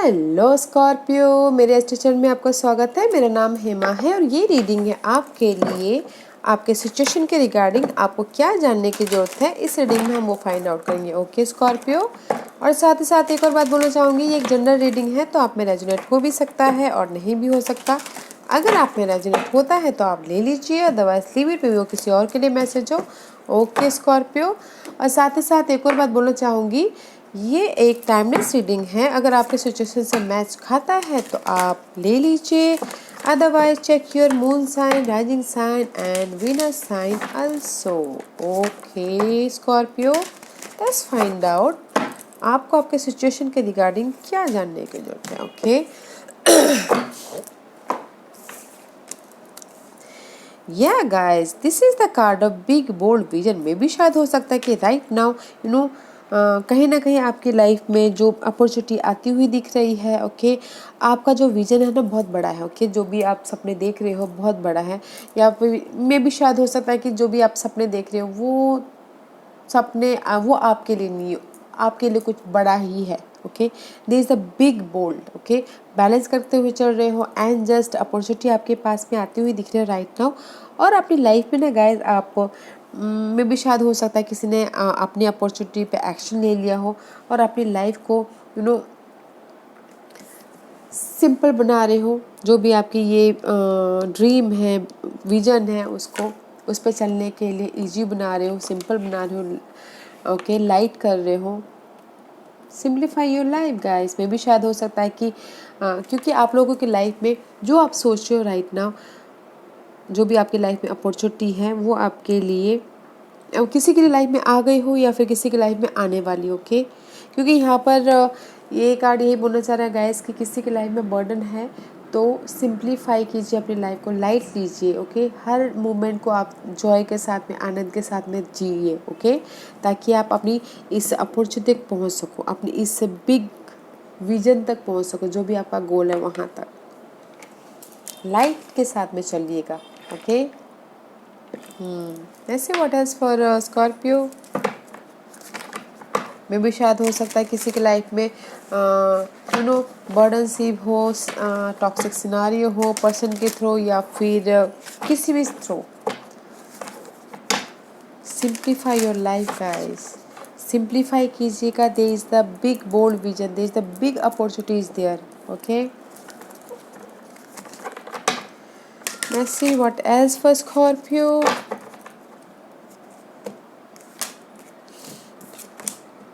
Hello Scorpio, मेरे station में आपका स्वागत है। मेरा नाम हेमा है और ये रीडिंग है आपके लिए। आपके सिचुएशन के रिगार्डिंग आपको क्या जानने की ज़रूरत है, इस रीडिंग में हम वो फाइंड आउट करेंगे। ओके स्कॉर्पियो, और साथ ही साथ एक और बात बोलना चाहूँगी, ये एक जनरल रीडिंग है तो आप में रेजोनेट हो भी सकता है और नहीं भी हो सकता। अगर आप में रेजोनेट होता है तो आप ले लीजिए, अदरवाइज लीव इट, वो किसी और के लिए मैसेज हो। ओके स्कॉर्पियो, और साथ ही साथ एक और बात बोलना चाहूँगी, ये एक टाइमलेस रीडिंग है। अगर आपके सिचुएशन से मैच खाता है तो आप ले लीजिए, otherwise check your moon sign, rising sign and winner sign also. Okay Scorpio, let's find out आपको आपके सिचुएशन के रिगार्डिंग क्या जानने की जरूरत है। Okay yeah guys, this is the card of big bold vision. में भी शायद हो सकता है कि राइट नाउ कहीं ना कहीं आपकी लाइफ में जो अपॉर्चुनिटी आती हुई दिख रही है। ओके, आपका जो विजन है ना बहुत बड़ा है। ओके, जो भी आप सपने देख रहे हो बहुत बड़ा है, या फिर में भी शायद हो सकता है कि जो भी आप सपने देख रहे हो वो सपने वो आपके लिए नहीं, आपके लिए कुछ बड़ा ही है। Okay, there is a big bold. Okay, balance करते हुए चल रहे हो एंड जस्ट अपॉर्चुनिटी आपके पास में आती हुई दिख रही है राइट नाउ। और अपनी लाइफ में ना गाइज, आप में भी शायद हो सकता है किसी ने अपनी अपॉर्चुनिटी पे एक्शन ले लिया हो और अपनी लाइफ को सिंपल बना रहे हो। जो भी आपकी ये ड्रीम है, विजन है, उसको उस पर चलने के लिए इजी बना रहे हो, सिंपल बना रहे हो। ओके, लाइट कर रहे हो, सिंप्लीफाई योर लाइफ गाइस। में भी शायद हो सकता है कि क्योंकि आप लोगों की लाइफ में जो आप सोच रहे हो राइट नाउ, जो भी आपकी लाइफ में अपॉर्चुनिटी है वो आपके लिए किसी की लाइफ में आ गई हो या फिर किसी की लाइफ में आने वाली। ओके, क्योंकि यहाँ पर ये कार्ड यही बोलना चाह रहा है गाइस कि किसी की लाइफ में बर्डन है तो सिंप्लीफाई कीजिए अपनी लाइफ को, लाइट लीजिए। ओके, हर मोमेंट को आप जॉय के साथ में, आनंद के साथ में जिए। ओके, ताकि आप अपनी इस अपॉर्चुनिटी तक पहुँच सको, अपनी इस बिग विजन तक पहुँच सको, जो भी आपका गोल है वहाँ तक लाइट के साथ में चलिएगा। ओके, ऐसे व्हाट एल्स फॉर स्कॉर्पियो। में भी शायद हो सकता है किसी की लाइफ में बर्डन सीव हो, टॉक्सिक सिनारियो हो पर्सन के थ्रू या फिर किसी भी through. Simplify your life guys, simplify कीजिएगा। There is the big bold vision, there is the big opportunities there. Okay, let's see what else for Scorpio.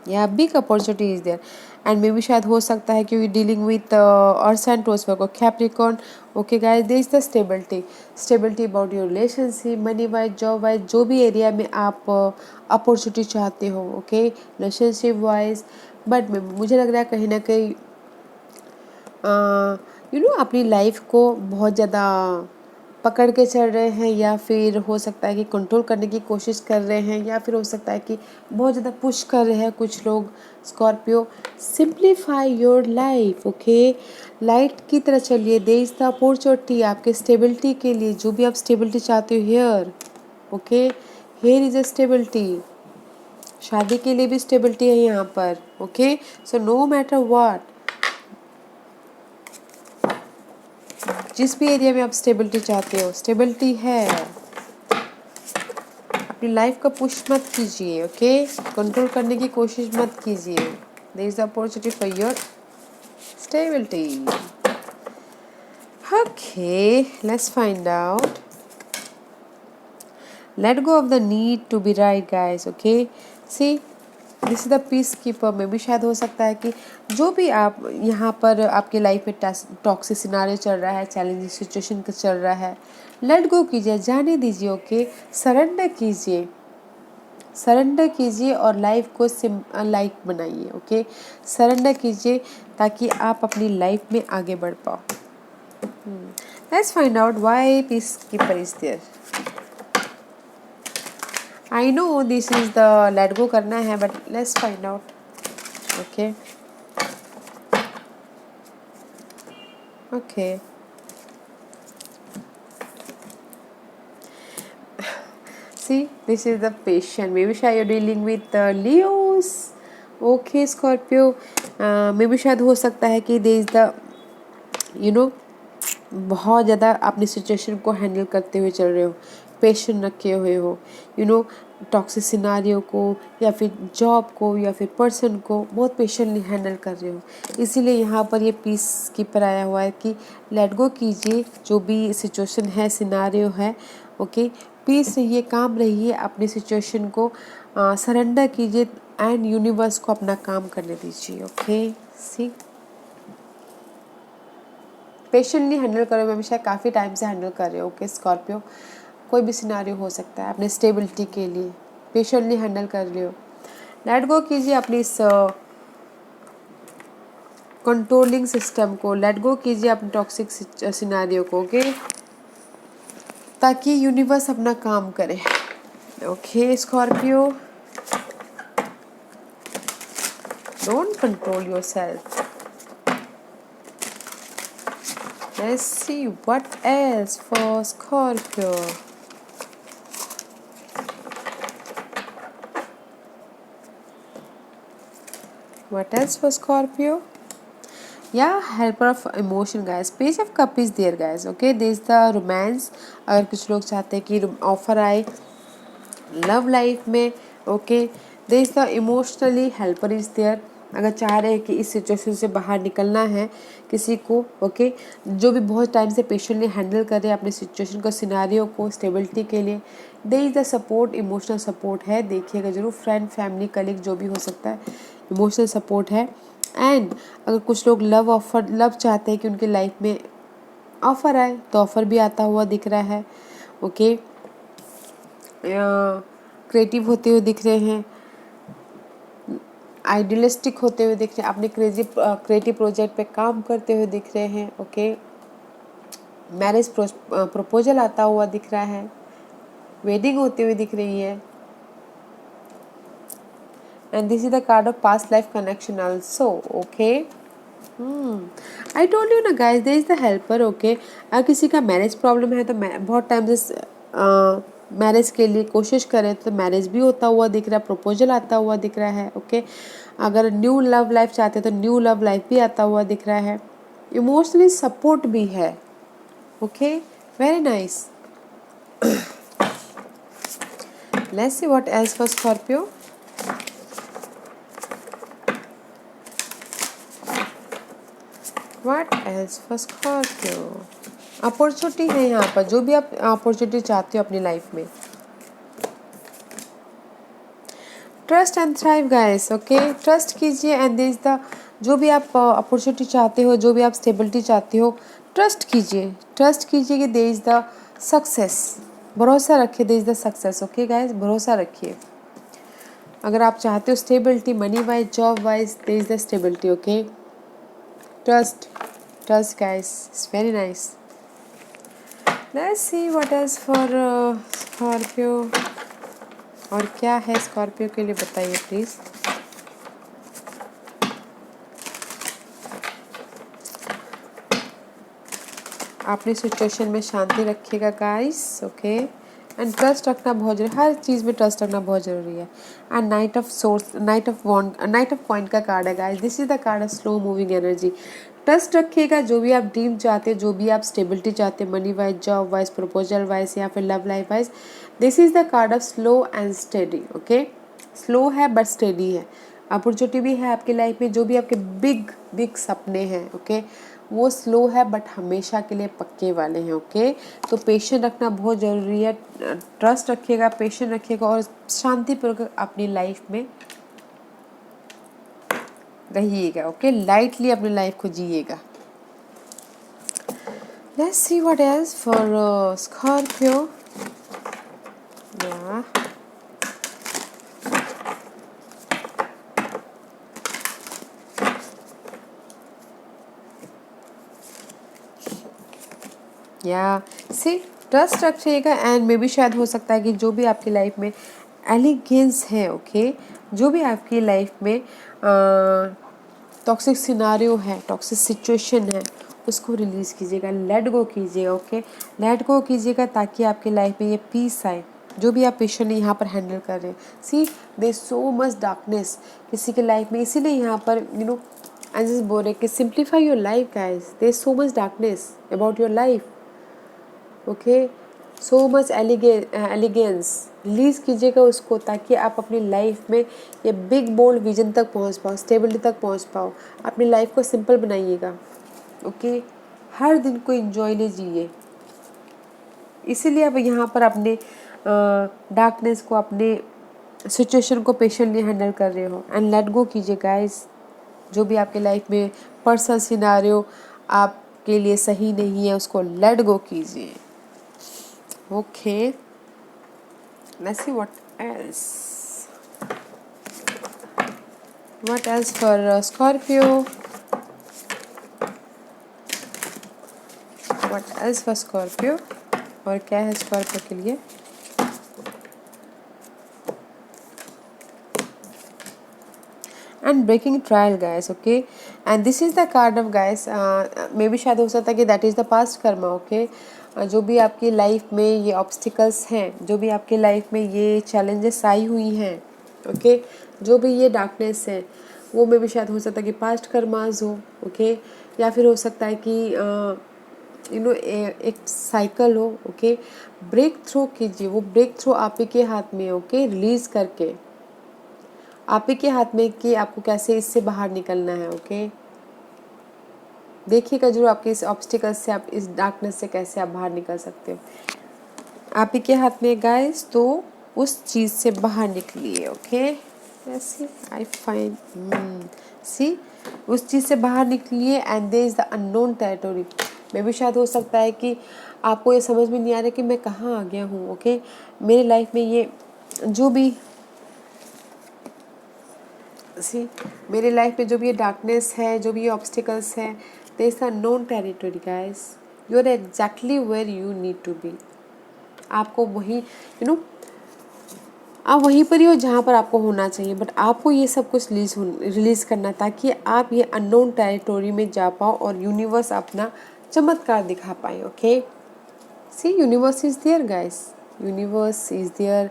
या big opportunity is there and may be शायद हो सकता है क्योंकि dealing with earth and Taurus Virgo Capricorn. Okay guys, there is the stability about your relationship, money wise, job wise, जो भी area में आप अपॉर्चुनिटी चाहते हो। ओके, रिलेशनशिप वाइज, बट मुझे लग रहा है कहीं ना कहीं अपनी लाइफ को बहुत ज़्यादा पकड़ के चल रहे हैं, या फिर हो सकता है कि कंट्रोल करने की कोशिश कर रहे हैं, या फिर हो सकता है कि बहुत ज़्यादा पुश कर रहे हैं कुछ लोग। Scorpio, simplify your life. Okay, light की तरह चलिए। देयर इज द अपॉर्चुनिटी आपके स्टेबिलिटी के लिए, जो भी आप स्टेबिलिटी चाहते हो here. Okay, here is a stability, शादी के लिए भी स्टेबिलिटी है यहाँ पर। Okay, so no matter what, जिस भी एरिया में आप स्टेबिलिटी चाहते हो स्टेबिलिटी है। अपनी लाइफ का पुश मत कीजिए। ओके, कंट्रोल करने की कोशिश मत कीजिए। There is opportunity for your stability. Okay, let's find out. Let go of the need to be right guys. Okay, see this is the peacekeeper. में भी शायद हो सकता है कि जो भी आप यहाँ पर आपकी लाइफ में टॉक्सिक सिनारियो चल रहा है, चैलेंजिंग सिचुएशन चल रहा है, लेट गो कीजिए, जाने दीजिए। ओके, सरेंडर कीजिए, सरेंडर कीजिए और लाइफ को लाइट बनाइए। ओके, सरेंडर कीजिए ताकि आप अपनी लाइफ में आगे बढ़ पाओ। Let's find out why peacekeeper is there. I know this is the let go करना है, but let's find out. Okay, okay, see this is the patient. Maybe shy you're dealing with Leos. Okay Scorpio, मे भी शायद हो सकता है कि दे is the बहुत ज़्यादा अपनी सिचुएशन को हैंडल करते हुए चल रहे हो, पेशेंस रखे हुए हो, टॉक्सिक सिनारियो को या फिर जॉब को या फिर पर्सन को बहुत पेशेंटली हैंडल कर रहे हो। इसीलिए यहाँ पर ये पीस कीपर आया हुआ है कि लेट गो कीजिए जो भी सिचुएशन है, सिनारियो है, ओके। पीस रहिए, काम रहिए, अपनी सिचुएशन को सरेंडर कीजिए एंड यूनिवर्स को अपना काम करने दीजिए, ओके। सी पेशेंटली हैंडल करो, हमेशा काफ़ी टाइम से हैंडल कर रहे हो, ओके स्कॉर्पियो। कोई भी सिनारियो हो सकता है, अपने स्टेबिलिटी के लिए पेशेंटली हैंडल कर रहे हो। लेट गो कीजिए अपनी इस कंट्रोलिंग सिस्टम को, लेट गो कीजिए अपने टॉक्सिक सिनारियो को, ओके, ताकि यूनिवर्स अपना काम करे, okay Scorpio. Don't control yourself. Let's see what else for Scorpio. What else for Scorpio? Yeah, helper of emotion guys. Page of Cup is there guys. Okay, there is the romance. अगर कुछ लोग चाहते हैं कि offer आए love life में, okay, there is the emotionally helper is there. अगर चाह रहे हैं कि इस सिचुएशन से बाहर निकलना है किसी को, ओके, जो भी बहुत टाइम से पेशेंटली हैंडल कर रहे हैं अपने सिचुएशन को, सिनारियो को, स्टेबिलिटी के लिए, there is the support, emotional support है, देखिएगा जरूर, फ्रेंड, फैमिली, कलीग जो भी हो सकता है, इमोशनल सपोर्ट है। एंड अगर कुछ लोग लव चाहते हैं कि उनकी लाइफ में ऑफर आए, तो ऑफर भी आता हुआ दिख रहा है, ओके। क्रिएटिव होते हुए दिख रहे हैं, आइडियलिस्टिक होते हुए दिख रहे हैं, अपने क्रिएटिव प्रोजेक्ट पे काम करते हुए दिख रहे हैं, ओके। मैरिज प्रपोजल आता हुआ दिख रहा है, वेडिंग होते हुए दिख रही है, and this is the card of past life connection also, okay. I told you ना guys, there is the helper, okay. अगर किसी का मैरिज प्रॉब्लम है तो बहुत टाइम से मैरिज के लिए कोशिश करें तो मैरिज भी होता हुआ दिख रहा है, प्रपोजल आता हुआ दिख रहा है, ओके। अगर न्यू लव लाइफ चाहते हैं तो न्यू लव लाइफ भी आता हुआ दिख रहा है, इमोशनली सपोर्ट भी है, okay, very nice. Let's see what else for Scorpio. What else for Scorpio? Opportunity है यहाँ पर, जो भी आप अपॉर्चुनिटी चाहते हो अपनी लाइफ में। Trust and thrive guys, okay, trust कीजिए एंड देयर इज द, जो भी आप अपॉर्चुनिटी चाहते हो, जो भी आप स्टेबिलिटी चाहते हो, ट्रस्ट कीजिए कि देयर इज द सक्सेस, भरोसा रखिए, there is the success, okay guys, भरोसा रखिए। अगर आप चाहते हो stability, money wise, job wise, there is the stability, okay. Trust guys, it's very nice. Let's see what else for Scorpio. और क्या है स्कॉर्पियो के लिए बताइए प्लीज। अपनी सिचुएशन में शांति रखिएगा गाइस, ओके, एंड ट्रस्ट रखना बहुत जरूरी, हर चीज़ में ट्रस्ट रखना बहुत ज़रूरी है। एंड नाइट ऑफ कॉइन का कार्ड है guys, this is the card of slow moving energy. Trust रखिएगा, जो भी आप ड्रीम चाहते हो, जो भी आप स्टेबिलिटी चाहते हैं, money wise, job wise, proposal wise या फिर love life wise, this is the card of slow and steady, okay. Slow है बट स्टेडी है, अपॉर्चुनिटी भी है आपकी लाइफ में, जो भी आपके बिग सपने हैं, ओके, वो स्लो है बट हमेशा के लिए पक्के वाले हैं, ओके। तो पेशेंस रखना बहुत ज़रूरी है, ट्रस्ट रखिएगा, पेशेंस रखिएगा और शांतिपूर्वक अपनी लाइफ में रहिएगा, ओके, लाइटली अपनी लाइफ को जिएगा। Let's see what else for Scorpio. या सी ट्रस्ट रखिएगा एंड मे भी शायद हो सकता है कि जो भी आपकी लाइफ में एलिगेंस है, ओके, जो भी आपकी लाइफ में टॉक्सिक सिनारियो है, टॉक्सिक सिचुएशन है, उसको रिलीज़ कीजिएगा, लेट गो कीजिएगा, ओके, लेट गो कीजिएगा ताकि आपकी लाइफ में ये पीस आए, जो भी आप पेशेंटली यहाँ पर हैंडल कर रहे हैं। सी देयर सो मच डार्कनेस किसी के लाइफ में, इसीलिए यहाँ पर एंड जस्ट बोल रहे कि simplify your life guys, there is so much darkness about your life, okay, so much elegance, release कीजिएगा उसको ताकि आप अपनी लाइफ में ये बिग बोल्ड विजन तक पहुंच पाओ, स्टेबिलिटी तक पहुंच पाओ। अपनी लाइफ को सिंपल बनाइएगा, ओके, हर दिन को एंजॉय लीजिए। इसीलिए आप यहाँ पर अपने डार्कनेस को, अपने सिचुएशन को पेशेंटली हैंडल कर रहे हो एंड लेट गो कीजिए गाइस। जो भी आपके लाइफ में पर्सनल सिनारियो आपके लिए सही नहीं है उसको लेट गो कीजिए, okay. Let's C what else for Scorpio, what else for Scorpio, और क्या है स्कॉर्पियो के लिए। And breaking trial guys, okay, and this is the card of guys, may be शायद हो सकता है कि that is the past karma, okay. जो भी आपकी लाइफ में ये ऑब्स्टिकल्स हैं, जो भी आपकी लाइफ में ये चैलेंजेस आई हुई हैं, ओके, जो भी ये डार्कनेस है वो मे भी शायद हो सकता है कि पास्ट कर्मास हो, ओके, या फिर हो सकता है कि एक साइकिल हो, ओके। ब्रेक थ्रू कीजिए, वो ब्रेक थ्रू आप ही के हाथ में, ओके, रिलीज करके आप ही के हाथ में कि आपको कैसे इससे बाहर निकलना है, ओके। देखिएगा जरूर आपके इस ऑब्स्टिकल से, आप इस डार्कनेस से कैसे आप बाहर निकल सकते हो, आप ही के हाथ में गाइस। तो उस चीज़ से बाहर निकलिए, ओके। ऐसे आई फाइंड सी, उस चीज़ से बाहर निकलिए and there is the unknown territory. May भी शायद हो सकता है कि आपको ये समझ में नहीं आ रहा कि मैं कहाँ आ गया हूँ, ओके। मेरी लाइफ में ये जो भी मेरे लाइफ में जो भी ये डार्कनेस है, जो भी ये ऑब्स्टिकल्स है, there is a known territory guys, you are exactly where you need to be. आपको वही आप वहीं पर ही हो जहाँ पर आपको होना चाहिए, बट आपको ये सब कुछ रिलीज़ करना ताकि आप ये अननोन टेरिटोरी में जा पाओ और यूनिवर्स अपना चमत्कार दिखा पाए, okay. See, universe is there guys, universe is there,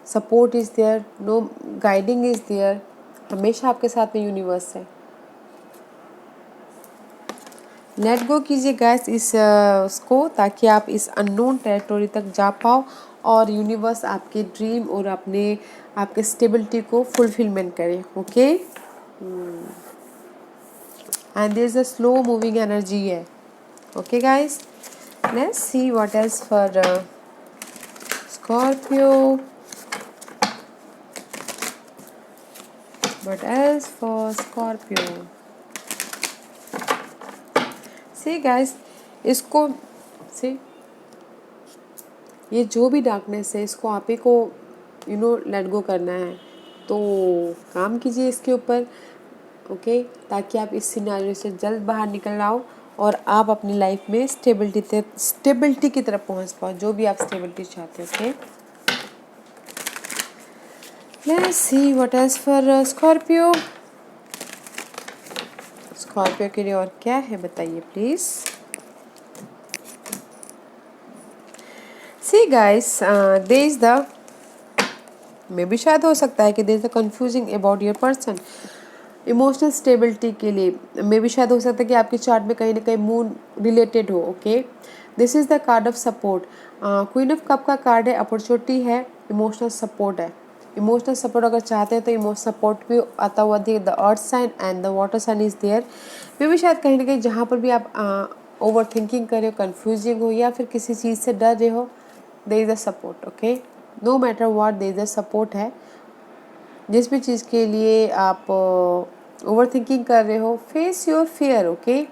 support is there, no guiding is there, हमेशा आपके साथ में यूनिवर्स है। लेट गो कीजिए गैस इसको ताकि आप इस अननोन टेरिटोरी तक जा पाओ और यूनिवर्स आपके ड्रीम और आपके स्टेबिलिटी को फुलफिलमेंट करे, okay. And there is a slow moving energy है, okay guys. Let's see what else for Scorpio, what else for Scorpio. See guys, इसको सी, ये जो भी डार्कनेस है इसको आप ही को लेट गो करना है, तो काम कीजिए इसके ऊपर, ओके, ताकि आप इस सिनेरियो से जल्द बाहर निकल आओ और आप अपनी लाइफ में स्टेबिलिटी की तरफ पहुंच पाओ, जो भी आप स्टेबिलिटी चाहते हो, okay. Let's see what else for Scorpio. Scorpio के लिए और क्या है बताइए please. See guys, there is the, may भी शायद हो सकता है कि there is the confusing about your person. Emotional stability के लिए मे भी शायद हो सकता है कि आपके चार्ट में कहीं ना कहीं मून रिलेटेड हो, okay. This is the card of support, queen of cup का कार्ड है, अपॉर्चुनिटी है, इमोशनल सपोर्ट है। इमोशनल सपोर्ट अगर चाहते हैं तो इमोशनल सपोर्ट भी आता हुआ दिख, the earth sign and the water sign is there. May भी शायद कहीं ना कहीं जहाँ पर भी आप ओवर थिंकिंग कर रहे हो, कन्फ्यूजिंग हो या फिर किसी चीज़ से डर रहे हो, there is a support, okay. No matter what, there is a support है। जिस भी चीज़ के लिए आप ओवर थिंकिंग कर रहे हो, फेस योर फियर, ओके,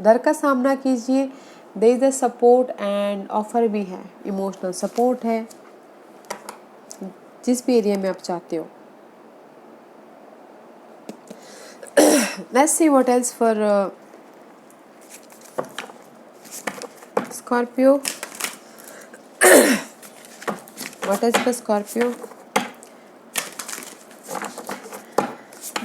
डर का सामना कीजिए। There is the support and offer भी है, इमोशनल सपोर्ट है जिस भी एरिया में आप चाहते हो। Let's see what else for Scorpio, what else for Scorpio.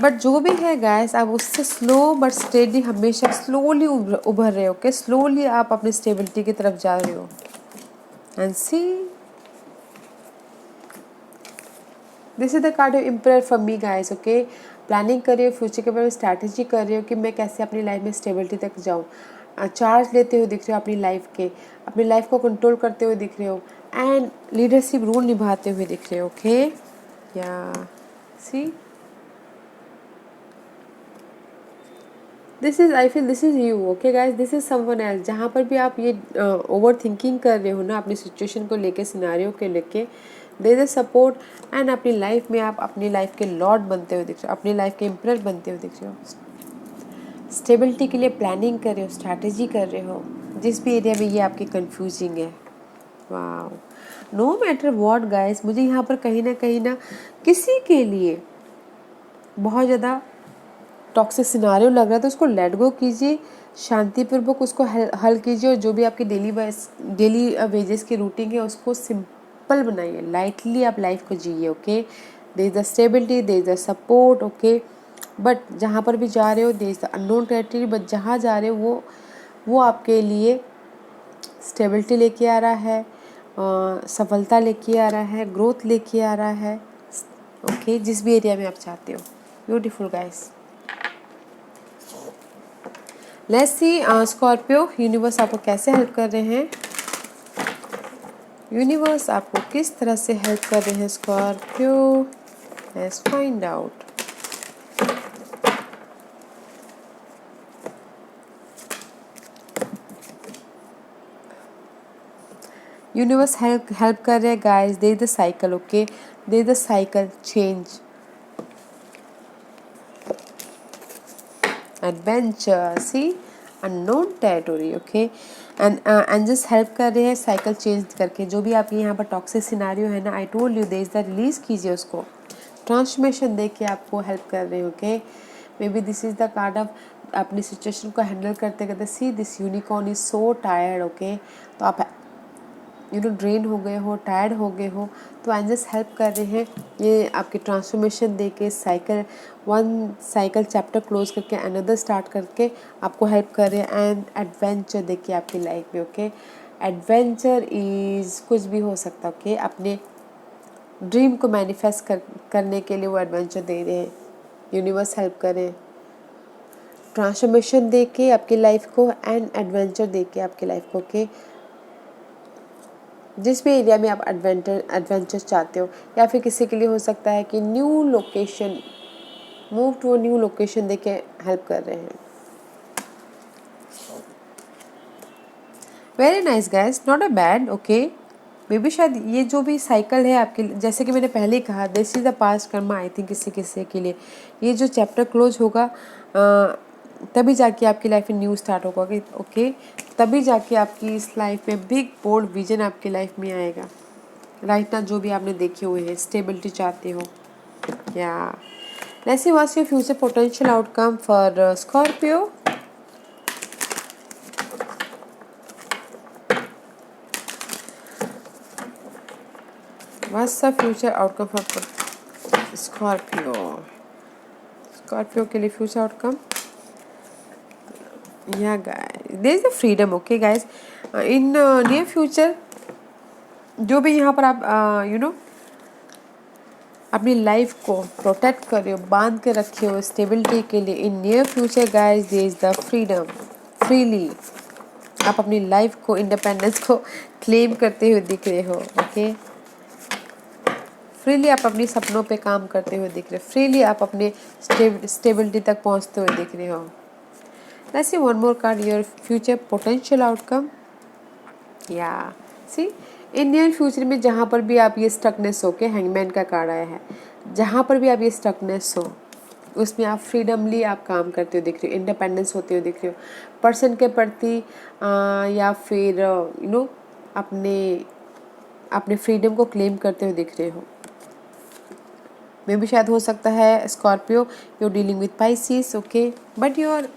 But जो भी है गाइस, आप उससे स्लो बट स्टेडी, हमेशा स्लोली उभर रहे हो, ओके। स्लोली आप अपनी स्टेबिलिटी की तरफ जा रहे हो। And see, this is the card of emperor for me guys, okay. Planning कर रहे हो फ्यूचर के बारे में, स्ट्रैटेजी कर रहे हो कि मैं कैसे अपनी लाइफ में स्टेबिलिटी तक जाऊँ। चार्ज लेते हुए दिख रहे हो अपनी लाइफ के, अपनी लाइफ को कंट्रोल करते हुए दिख रहे हो एंड लीडरशिप रोल निभाते हुए दिख रहे हो। ओके, या see this is, I feel this is you. Okay guys, this is someone else. जहाँ पर भी आप ये ओवर थिंकिंग कर रहे हो ना अपनी सिचुएशन को लेके, सिनारियो के लेके, दे इज अ सपोर्ट एंड अपनी लाइफ में आप अपनी लाइफ के लॉर्ड बनते हुए दिख रहे हो, अपनी लाइफ के एम्परर बनते हुए दिख रहे हो। स्टेबिलिटी के लिए प्लानिंग कर रहे हो, स्ट्रैटेजी कर रहे हो, जिस भी एरिया में ये आपकी कंफ्यूजिंग है। वाह, नो मैटर वॉट गाइज, मुझे यहाँ पर कहीं ना किसी के लिए बहुत ज़्यादा टॉक्सिक सिनारियो लग रहा है तो उसको लेट गो कीजिए, शांतिपूर्वक उसको हल कीजिए, और जो भी आपकी डेली वेजेस की रूटीन है उसको सिंपल बनाइए, लाइटली आप लाइफ को जिए। Okay, there is the stability, there is the support. Okay, but जहाँ पर भी जा रहे हो there is the unknown territory, but जहाँ जा रहे हो वो आपके लिए स्टेबिलिटी लेके आ रहा है, सफलता लेके आ रहा है, ग्रोथ लेके आ रहा है। ओके, जिस भी एरिया में आप चाहते हो। Beautiful guys, let's C Scorpio, universe आपको कैसे हेल्प कर रहे हैं, यूनिवर्स आपको किस तरह से हेल्प कर रहे हैं Scorpio, let's find out. Universe help कर रहे हैं guys, they the cycle. Okay, they the cycle change, adventure, see unknown territory. Okay, and just help कर रहे हैं साइकिल चेंज करके। जो भी आपके यहाँ पर टॉक्सिक सिनारियो है ना, आई told you they is the release कीजिए उसको, ट्रांसफॉर्मेशन दे के आपको हेल्प कर रहे हो। Okay, may B this is the card of अपनी सिचुएशन को हैंडल करते करते, see this unicorn is so tired. Okay, तो आप ड्रेन हो गए हो, टायर्ड हो गए हो, तो एंजल्स हेल्प कर रहे हैं ये आपकी ट्रांसफॉर्मेशन दे के, वन साइकिल चैप्टर क्लोज करके अनदर स्टार्ट करके आपको हेल्प कर रहे हैं, एंड एडवेंचर दे के आपकी लाइफ में। ओके, एडवेंचर इज कुछ भी हो सकता है। ओके, अपने ड्रीम को मैनिफेस्ट करने के लिए वो एडवेंचर दे रहे हैं, यूनिवर्स हेल्प कर रहे हैं, ट्रांसफॉर्मेशन दे के आपकी लाइफ को एंड एडवेंचर दे के आपकी लाइफ को। ओके, जिस भी एरिया में आप एडवेंचर चाहते हो, या फिर किसी के लिए हो सकता है कि new location, move to new location they के हेल्प कर रहे हैं। Very nice guys, not a bad. Okay, may be शायद ये जो भी साइकिल है आपके, जैसे कि मैंने पहले ही कहा, this is the past Karma. I think किसी के लिए ये जो चैप्टर क्लोज होगा तभी जाके आपकी लाइफ में न्यू स्टार्ट होगा। ओके, तभी जाके आपकी इस लाइफ में बिग बोल्ड विजन आपकी लाइफ में आएगा। राइट ना, जो भी आपने देखे हुए हैं, स्टेबिलिटी चाहते हो, yeah let's see what's your future potential outcome for Scorpio. What's the future outcome for Scorpio, Scorpio के लिए future outcome, yeah guys there is the freedom. Okay guys, in near future जो भी यहाँ पर आप अपनी लाइफ को protect कर रहे हो, बांध के रखे हो स्टेबिलिटी के लिए, in near future guys there is the freedom. Freely आप अपनी लाइफ को, इंडिपेंडेंस को क्लेम करते हुए दिख रहे हो। ओके, फ्रीली आप अपनी सपनों पे काम करते हुए दिख रहे हो, फ्रीली आप अपने स्टेबिलिटी तक पहुँचते हुए दिख रहे हो। Let's see one more card, your future potential outcome. Yeah, see in near future में जहाँ पर भी आप ये स्टकनेस हो के, हैंगमैन का कार्ड आया है, जहाँ पर भी आप ये स्टकनेस हो उसमें आप फ्रीडमली आप काम करते हुए दिख रहे हो, इंडिपेंडेंस होते हुए दिख रहे हो, पर्सन के प्रति या फिर अपने फ्रीडम को क्लेम करते हुए दिख रहे हो। मे भी शायद हो सकता है Scorpio you dealing with Pisces. Okay, but you are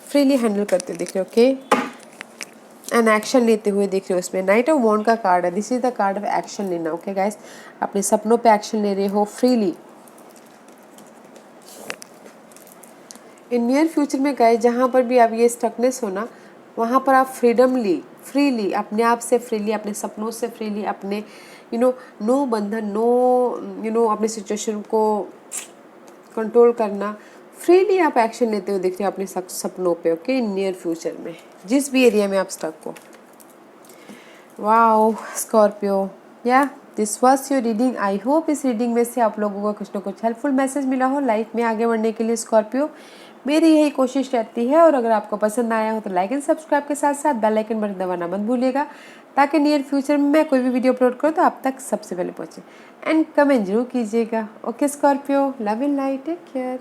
freely handle करते दिख रहे हो। ओके, एंड एक्शन लेते हुए दिख रहे हो। उसमें नाइट ऑफ वॉन्ड का कार्ड है, this is the card of action लेना। ओके गाइस, अपने सपनों पे एक्शन ले रहे हो फ्रीली। इन नियर फ्यूचर में गाइस जहाँ पर भी आप ये स्टकनेस हो ना, वहाँ पर आप फ्रीली अपने आप से फ्रीली, अपने सपनों से फ्रीली, अपने नो बंधन, नो अपने सिचुएशन को कंट्रोल करना, फ्रीली आप एक्शन लेते हुए दिख रहे हो अपने सपनों पे, ओके, नियर फ्यूचर में, जिस भी एरिया में आप स्टक हो। वाओ स्कॉर्पियो, या this was your reading. I hope इस रीडिंग में से आप लोगों को कुछ ना कुछ हेल्पफुल मैसेज मिला हो लाइफ में आगे बढ़ने के लिए। स्कॉर्पियो, मेरी यही कोशिश रहती है, और अगर आपको पसंद आया हो तो लाइक एंड सब्सक्राइब के साथ साथ बेल आइकन बटन दबाना मत भूलिएगा, ताकि नियर फ्यूचर में मैं कोई भी वीडियो अपलोड करूँ तो आप तक सबसे पहले पहुँचे। एंड कमेंट जरूर कीजिएगा। Okay Scorpio, love and light, take care.